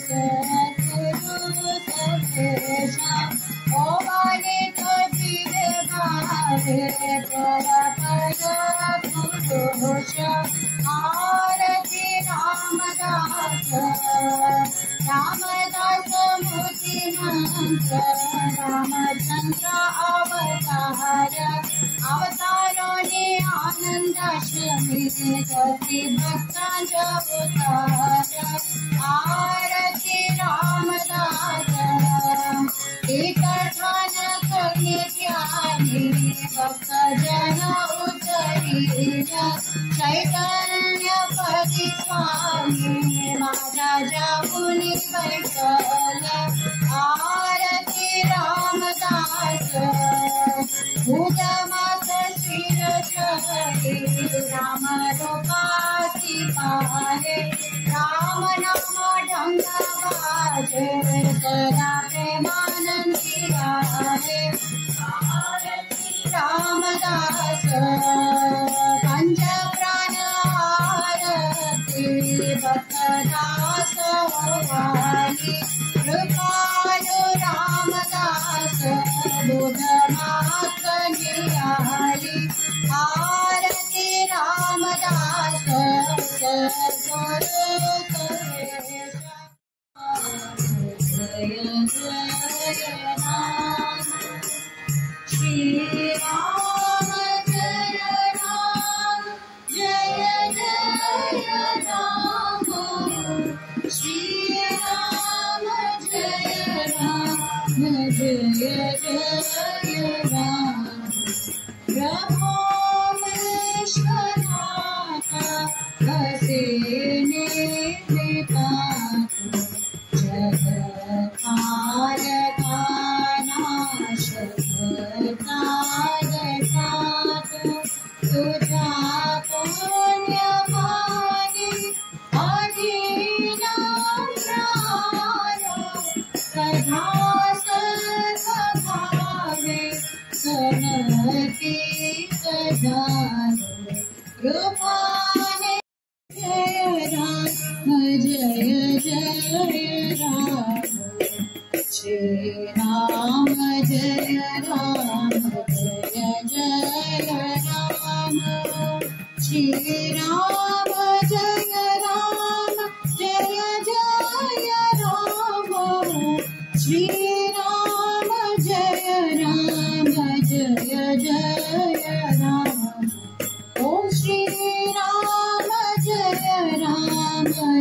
सद्गुरु सर्वेशा ओवाने कबीर भावे परपया पुरुष आरती रामदास रामदास मूर्ति मंत्र रामचंद्र अवतार अवतारों ने आनंदाश्रमी गति भक्ता जवतार आरती रामदास ठान करने ज्ञानी भक्त जन उतरीला चैतन्य पदी स्वामी माझा जाऊनी बैठल आरती रामदास भूतमात शिर चहरी राम रूपासी पारे राम नाम ढंगा बाजे सदा प्रेमानंदी गारे आरती रामदास पंच प्राण आरती भक्तदास वाली कृपालु रामदास बुध मात निहारी आरती रामदास सद्गुरु जय जय राम श्री राम जय राम जय जय राम श्री राम जय राम जय जय राम ब्रह्मा विश्वनाथा बसे निर्विपात जगत्कारका नाशकतारसात तुझा पुण्यवाणी अधीना प्राणो सदा सद्भावे सनती सदाने कृपाने जय राम जय जय राम श्री राम जय राम जय जय राम श्री राम जय राम जय जय राम श्री राम जय राम जय जय राम ओम श्री राम जय राम जय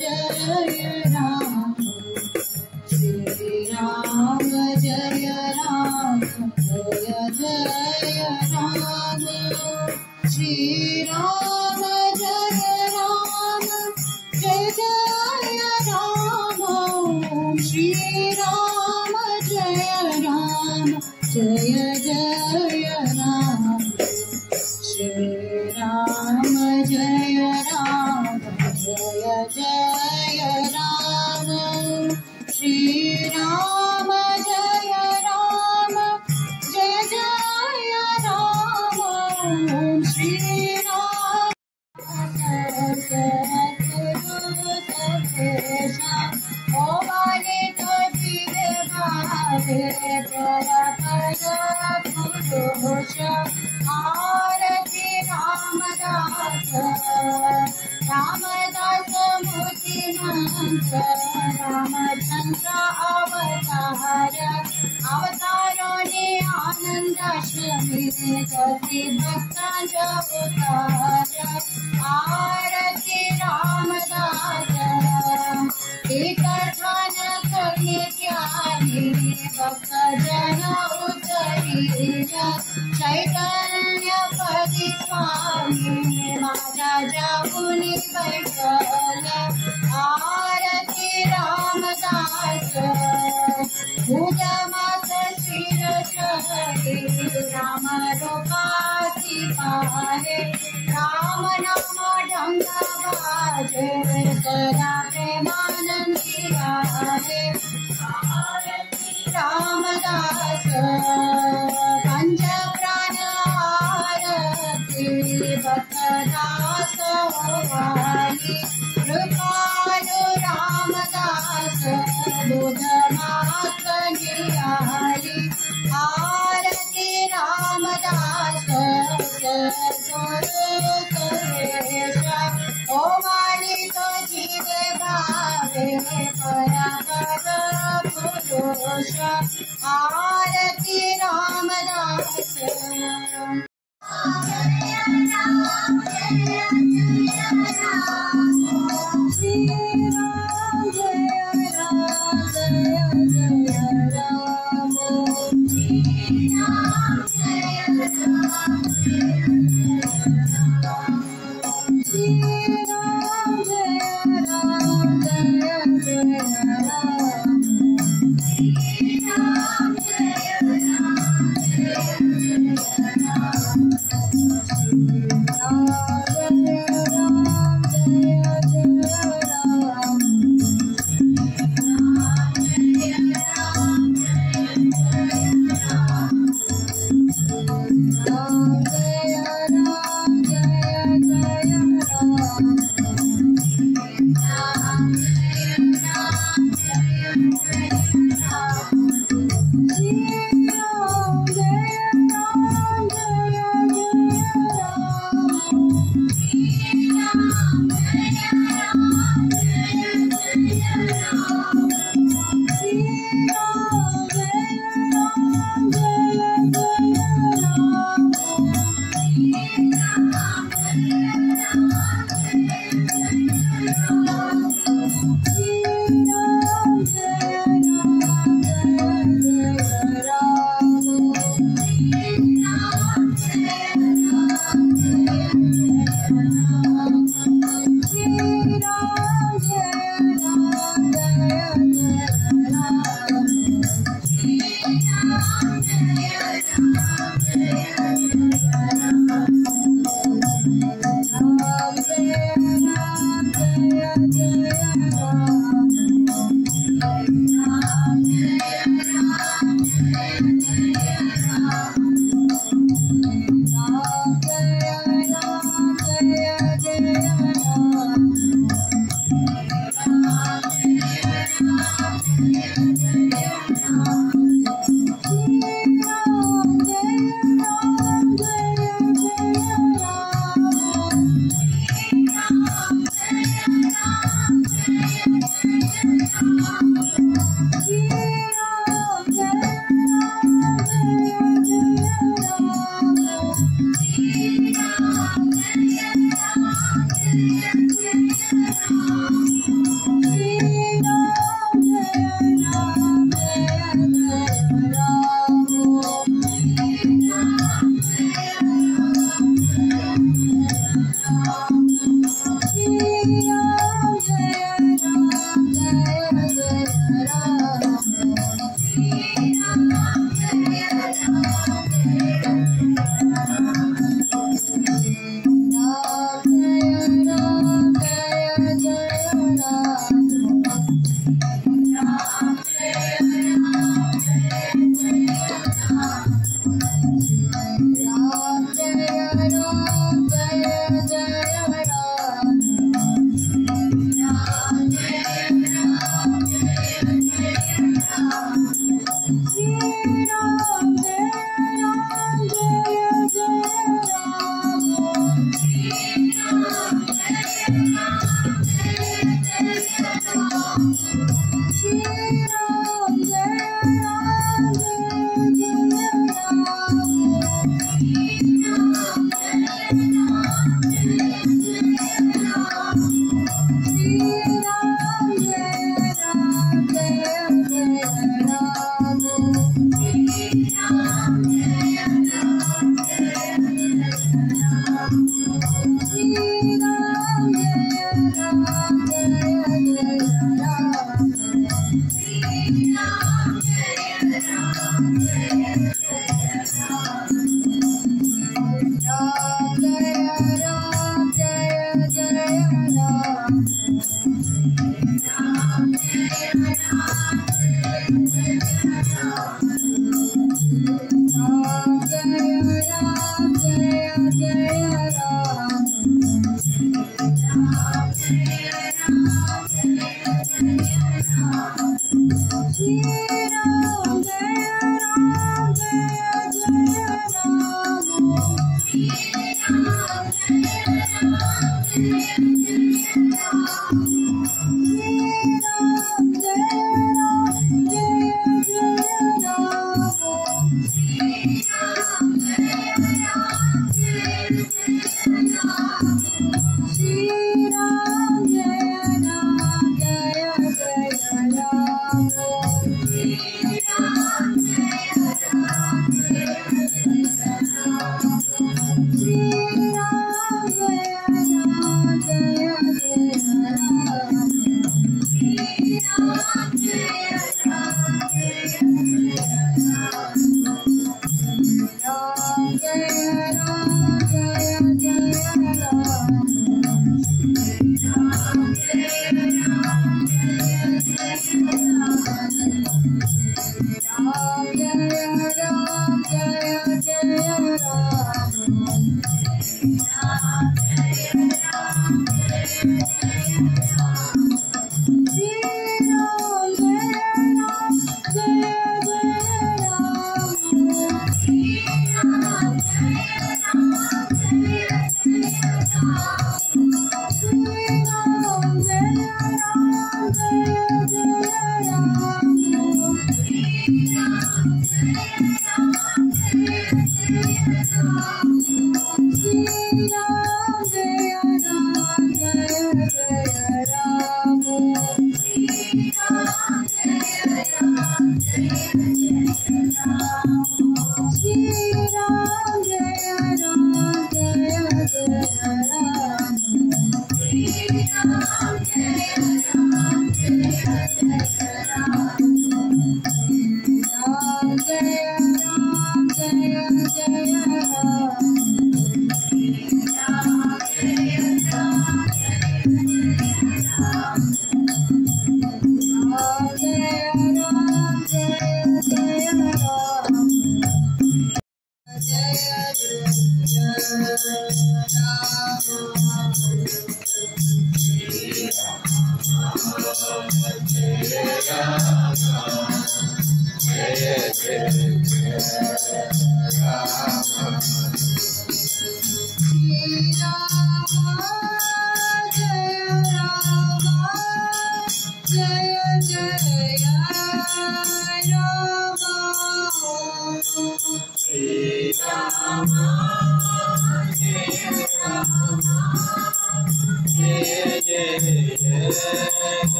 जय राम श्री राम जय राम जय जय राम श्री राम जय राम जय जय राम श्री राम जय राम जय जय राम श्री राम जय राम जय जय राम श्री राम जय राम जय जय राम श्री राम सद्गुरु सर्वेशा ओवाने कबीर भावे परपया पुरुष आरती रामदास रामदास मूर्ति मंत्र रामचंद्र अवतार अवतारों ने आनंदाश्रमी गति भक्ता जवतार आरती रामदास ठान करने ज्ञानी भक्त जन उतरीला चैतन्य पदी स्वामी माझा जाऊनी बैठल आरती रामदास भूतमात शिर चहरी राम रूपासी पारे राम नाम ढंगा बाजे सदा प्रेमानंदी गारे आरती रामदास पंच प्राण आरती भक्तदास वाली कृपालु रामदास गावे पराभव पुरुष आरती रामदास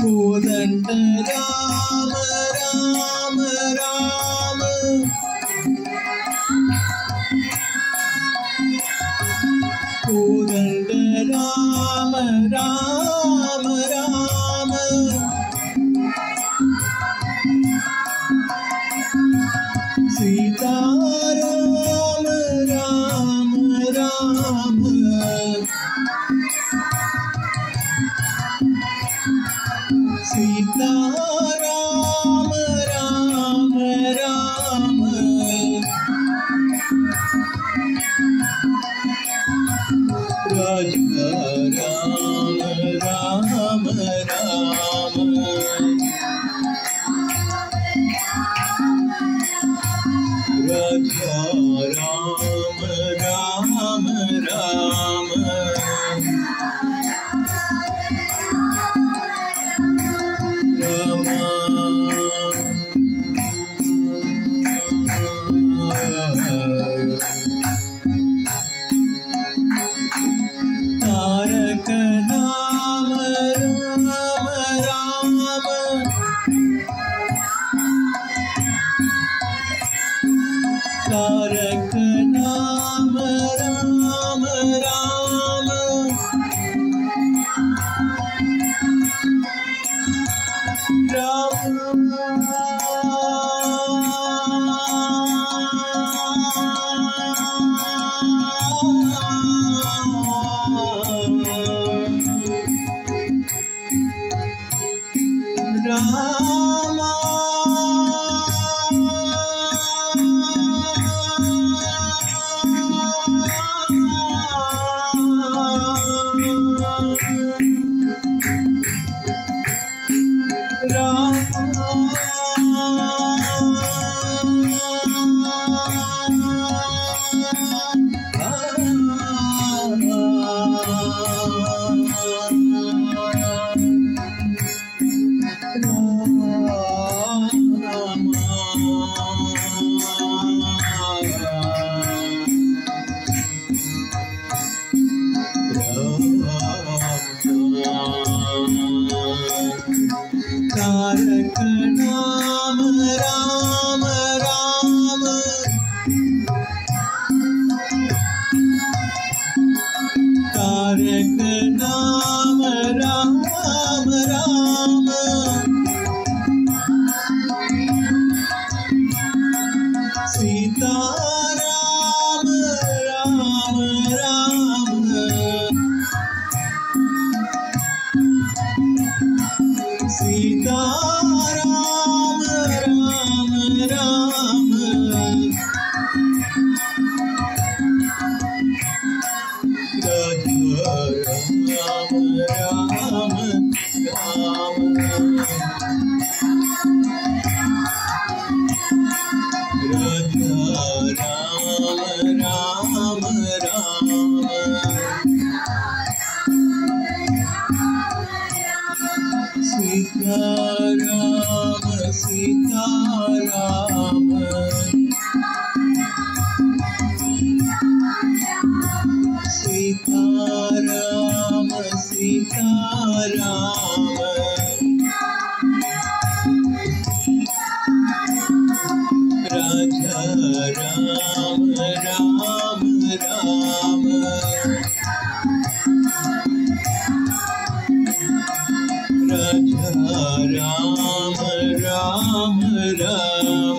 कोदंड राम राम राम कोदंड राम राम राम सीता राम राम राम सीता राम राम राम राजा राम राम राम राजा राम राम राम तारक नाम राम राम तारक नाम राम राम तारक नाम राम राम तारक नाम राम राम सीता राम राम राम सीता राम राम राम राजा राम राम राम राजा राम राम राम सीता राम सीता राम सीता राम सीता राम राजा राम राम राम राजा Ram Ram Ram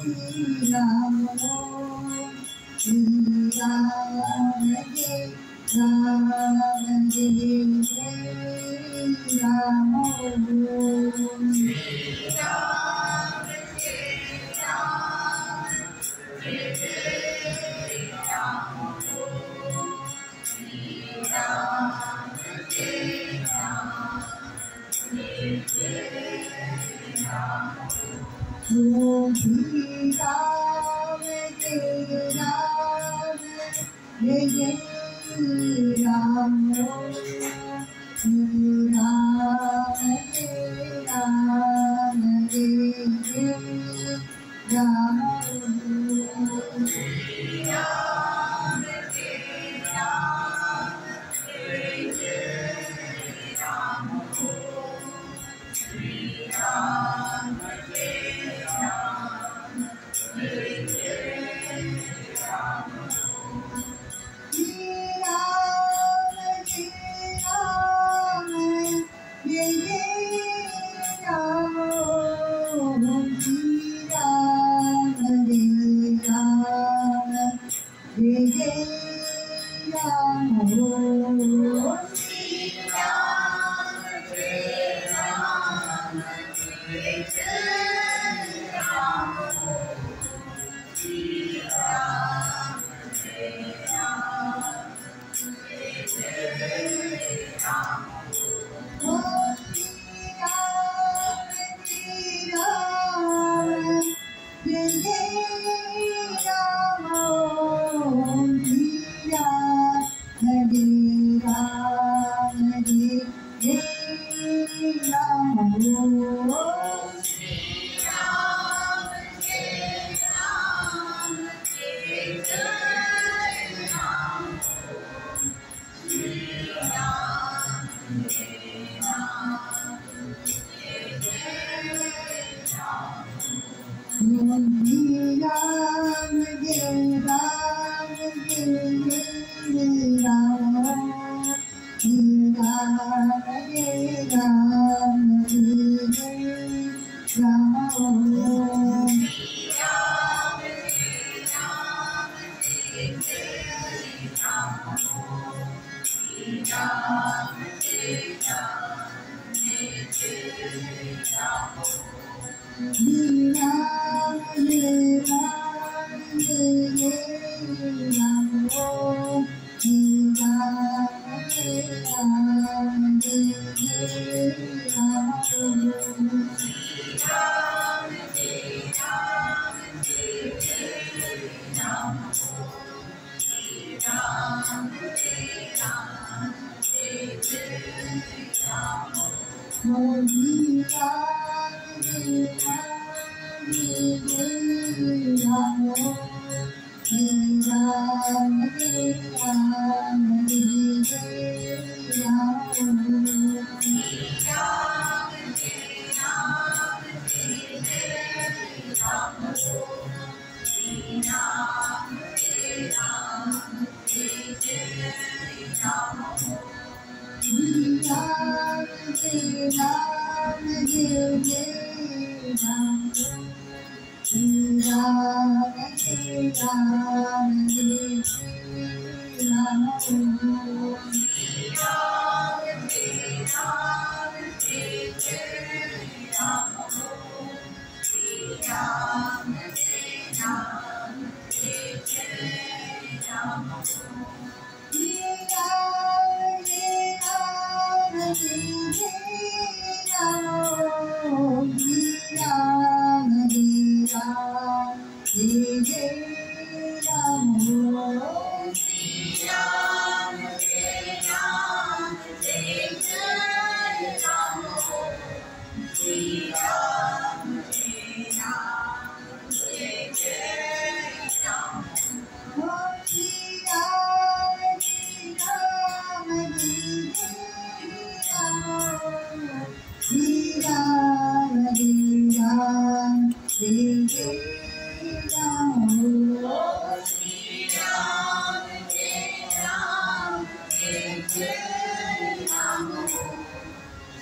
Ram, Shri Ram, Jai Ram, Jai Ram. Om Shri Ram, Jai Ram, Jai Ram.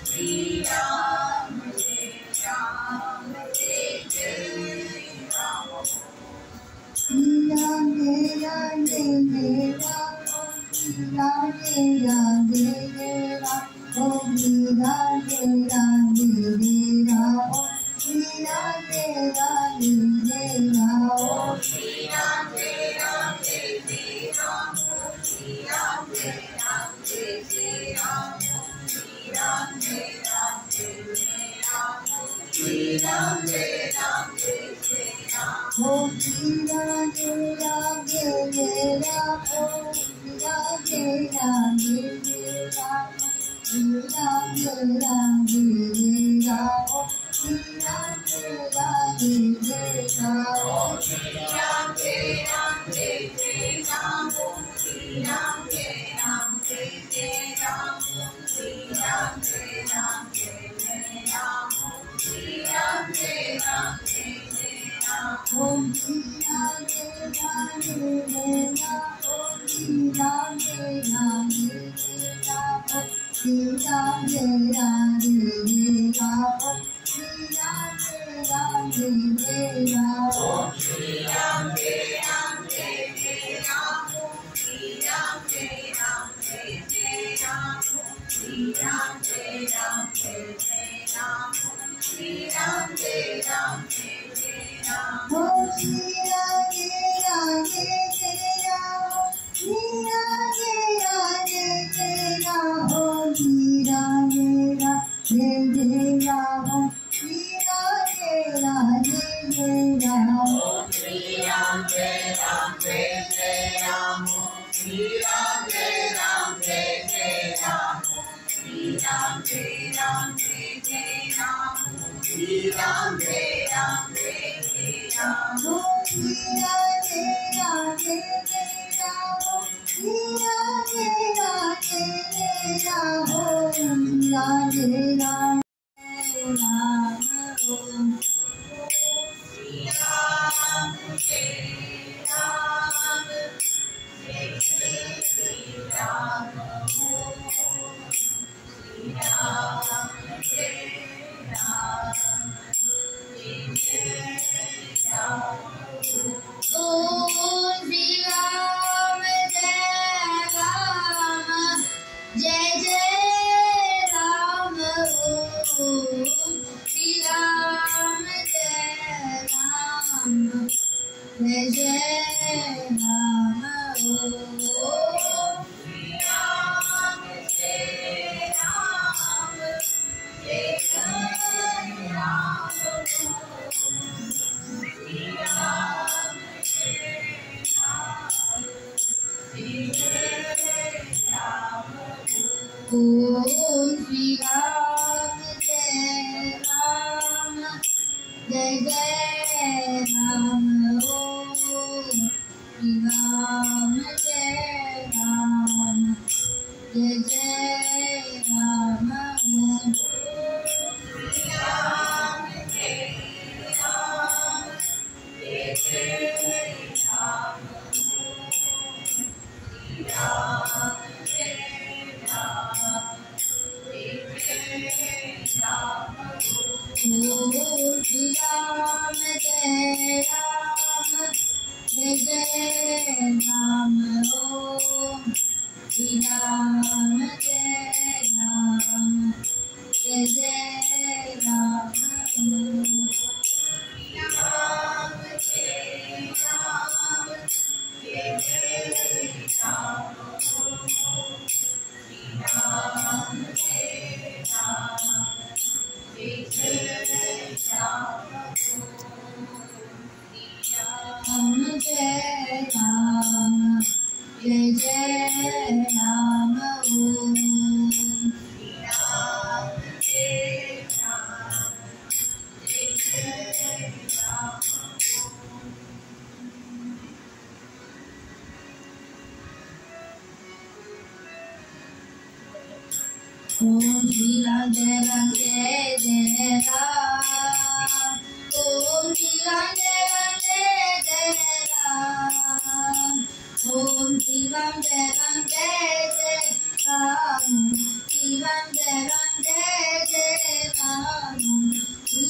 Shri Ram, Jai Ram, Jai Ram.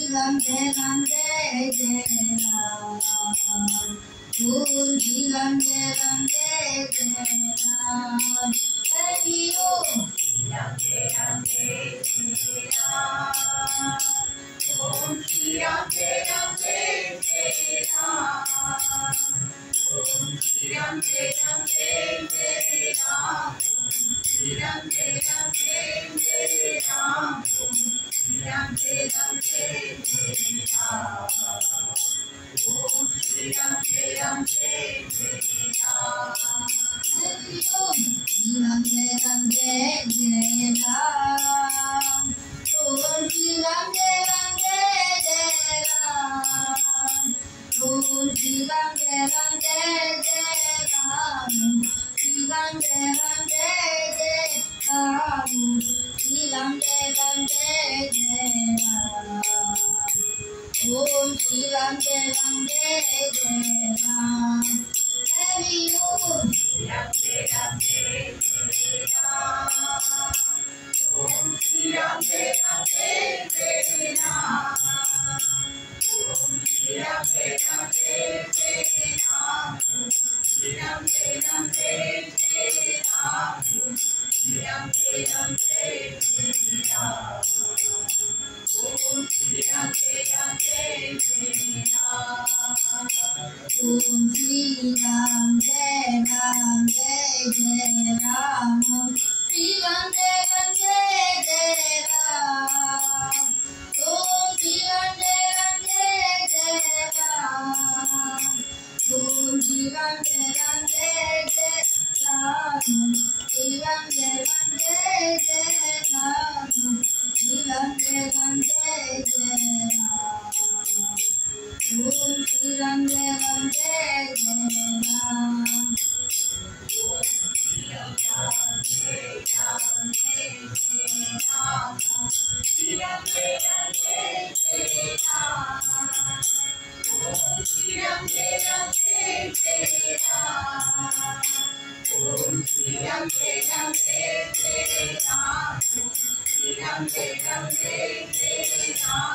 Jai Ram, Jai Ram, Jai Jai Ram. Om Shri Ram Jai Ram Jai Jai Ram. Hari Om. Ram Jai Ram Jai Jai Ram. Om Shri Ram Jai Ram Jai Jai Ram. Om Shri Ram Jai Ram Jai Jai Ram. Shri Ram Jai Ram Jai Jai Ram. Shri Ram Jai Ram Jai Jai Ram. Om Shri Ram Jai Ram Jai Jai Ram. Hari Om. Shri Ram Jai Ram Jai Jai Ram. Om Shri Ram Jai Ram Jai Jai Ram. Om Shri Ram Jai Ram Jai Jai Ram. Shri Ram Jai Ram Jai Jai Ram. Shri Ram Jai Ram Jai Jai Ram. Om Shri Ram Jai Ram Jai Jai Ram. Hari Om. Ram Jai Ram Jai Jai Ram. Om Shri Ram Jai Ram Jai Jai Ram. Om Shri Ram Jai Ram Jai Jai Ram. Shri Ram Jai Ram Jai Jai Ram. Shri Ram Jai Ram Jai Jai Ram. Om Shri Ram Jai Ram Jai Jai Ram. Om Shri Ram Jai Ram Jai Jai Ram. Shri Ram Jai Ram Jai Jai Ram. Om Shri Ram Jai Ram Jai Jai Ram. Om Shri Ram Jai Ram Jai Jai Ram. Shri Ram Jai Ram Jai Jai Ram. Shri Ram Jai Ram Jai Jai Ram. Om Shri Ram Jai Ram Jai Jai Ram. Om Shri Ram Jai Ram Jai Ram. Shri Ram Jai Ram Jai Jai Ram. Om Shri Ram Jai Ram Jai Jai Ram. Om Shri Ram Jai Ram Jai Jai Ram. Shri Ram Jai Ram Jai Jai Ram.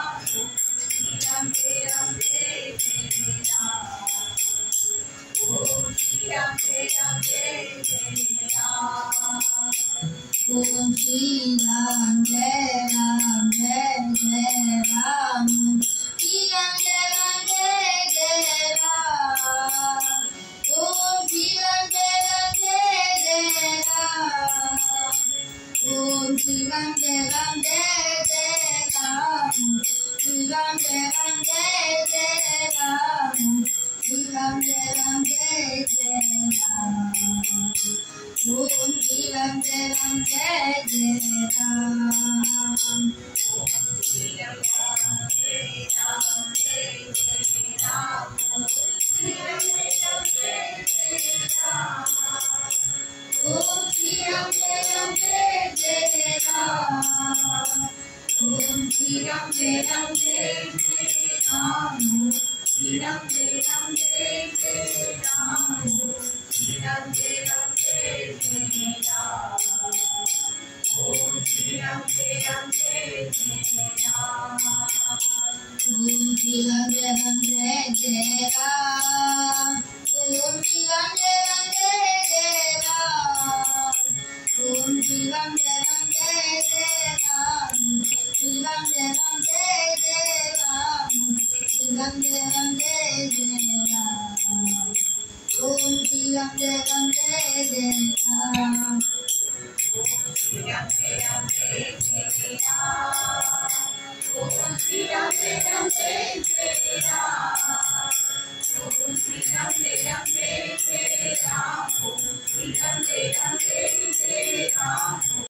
Shri Ram Jai Ram Jai Jai Ram. Om Shri Ram Jai Ram Jai Jai Ram. Om Shri Ram Jai Ram Jai Jai Ram. Shri Ram Jai Ram Jai Jai Ram. Om Shri Ram Jai Ram Jai Jai Ram. Om Shri Ram Jai Ram Jai Jai Ram. Shri Ram Jai Ram Jai Jai Ram. Shri Ram Jai Ram Jai Jai Ram. Om Shri Ram Jai Ram Jai Jai Ram. Om Shri Ram Jai Ram Jai Jai Ram. Shri Ram Jai Ram Jai Jai Ram. Om Shri Ram Jai Ram Jai Jai Ram. Om Shri Ram Jai Ram Jai Jai Ram. Shri Ram Jai Ram Jai Jai Ram. Shri Ram Jai Ram Jai Jai Ram. Om Shri Ram Jai Ram Jai Jai Ram. Om Shri Ram Jai Ram Jai Jai Ram. Om Shri Ram Jai Ram Jai Jai Ram. Om Shri Ram Jai Ram Jai Jai Ram. Shri Ram Jai Ram Jai Jai Ram. Shri Ram Jai Ram Jai Jai Ram. Om Shri Ram Jai Ram Jai Jai Ram.